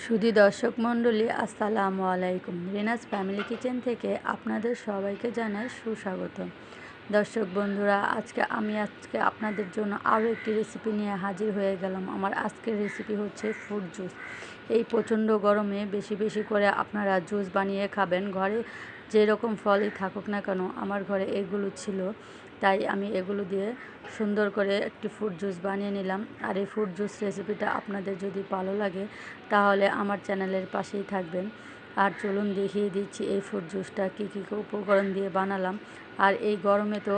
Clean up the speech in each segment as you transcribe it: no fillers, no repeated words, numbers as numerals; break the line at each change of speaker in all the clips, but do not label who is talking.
সুধী দর্শক মণ্ডলী, আসসালামু আলাইকুম। রিনাস ফ্যামিলি কিচেন থেকে আপনাদের সবাইকে জানাই সুস্বাগত। দর্শক বন্ধুরা, আজকে আপনাদের জন্য আরও একটি রেসিপি নিয়ে হাজির হয়ে গেলাম। আমার আজকের রেসিপি হচ্ছে ফ্রুট জুস। এই প্রচণ্ড গরমে বেশি বেশি করে আপনারা জুস বানিয়ে খাবেন। ঘরে যেরকম ফলই থাকুক না কেন, আমার ঘরে এগুলো ছিল, তাই আমি এগুলো দিয়ে সুন্দর করে একটি ফ্রুট জুস বানিয়ে নিলাম। আর এই ফ্রুট জুস রেসিপিটা আপনাদের যদি ভালো লাগে তাহলে আমার চ্যানেলের পাশেই থাকবেন। আর চলুন দেখিয়ে দিচ্ছি এই ফ্রুট জুসটা কী কী উপকরণ দিয়ে বানালাম। আর এই গরমে তো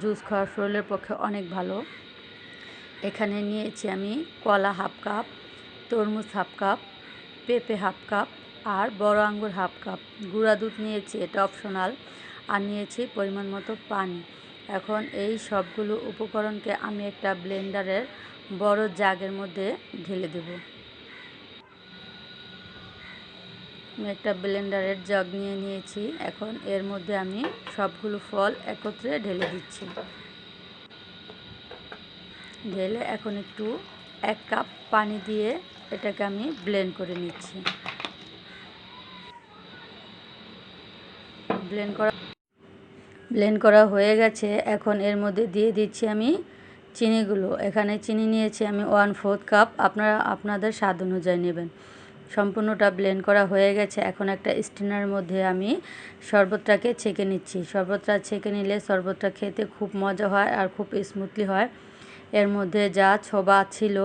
জুস খাওয়া শরীরের পক্ষে অনেক ভালো। এখানে নিয়েছি আমি কলা হাফ কাপ, তরমুজ হাফ কাপ, পেঁপে হাফ কাপ আর বড় আঙ্গুর হাফ কাপ। গুঁড়া দুধ নিয়েছি, এটা অপশনাল। আর নিয়েছি পরিমাণ মতো পানি। এখন এই সবগুলো উপকরণকে আমি একটা ব্লেন্ডারের বড় জাগের মধ্যে ঢেলে দেব। আমি একটা ব্লেন্ডারের জগ নিয়ে নিয়েছি। এখন এর মধ্যে আমি সবগুলো ফল একত্রে ঢেলে দিচ্ছি। ঢেলে এখন একটু 1 কাপ পানি দিয়ে এটাকে আমি ব্লেন্ড করে নিচ্ছি। ব্লেন্ড করা হয়ে গেছে। এখন এর মধ্যে দিয়ে দিচ্ছি আমি চিনিগুলো। এখানে চিনি নিয়েছি আমি 1/4 কাপ। আপনারা আপনাদের স্বাদ অনুযায়ী নেবেন। সম্পূর্ণটা ব্লেন্ড করা হয়ে গেছে। এখন একটা স্ট্রেনারের মধ্যে আমি শরবতটাকে ছেঁকে নিচ্ছি। শরবতটা ছেঁকে নিলে শরবতটা খেতে খুব মজা হয় আর খুব স্মুথলি হয়। এর মধ্যে যা ছোবা ছিল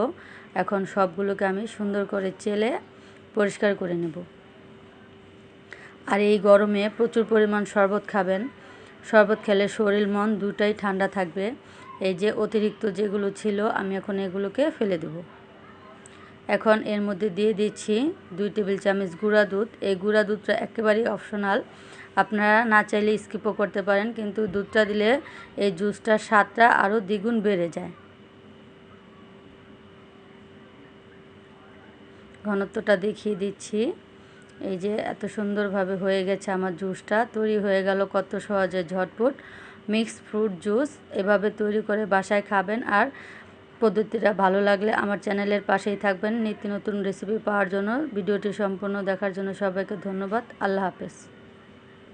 এখন সবগুলোকে আমি সুন্দর করে চেলে পরিষ্কার করে নেব। আর এই গরমে প্রচুর পরিমাণ শরবত খাবেন। শরবত খেলে শরীর মন দুটাই ঠান্ডা থাকবে। এই যে অতিরিক্ত যেগুলো ছিল আমি এখন এগুলোকে ফেলে দেব। এখন এর মধ্যে দিয়ে দিচ্ছি 2 টেবিল চামচ গুঁড়া দুধ। এই গুঁড়া দুধটা একেবারেই অপশনাল, আপনারা না চাইলে স্কিপও করতে পারেন, কিন্তু দুধটা দিলে এই জুসটার স্বাদটা আরও দ্বিগুণ বেড়ে যায়। ঘনত্বটা দেখিয়ে দিচ্ছি। এই যে এত সুন্দরভাবে হয়ে গেছে আমার জুসটা, তৈরি হয়ে গেল কত সহজে ঝটপট মিক্স ফ্রুট জুস। এভাবে তৈরি করে বাসায় খাবেন। আর পদ্ধতিটা ভালো লাগলে আমার চ্যানেলের পাশেই থাকবেন নিত্য নতুন রেসিপি পাওয়ার জন্য। ভিডিওটি সম্পূর্ণ দেখার জন্য সবাইকে ধন্যবাদ। আল্লাহ হাফেজ।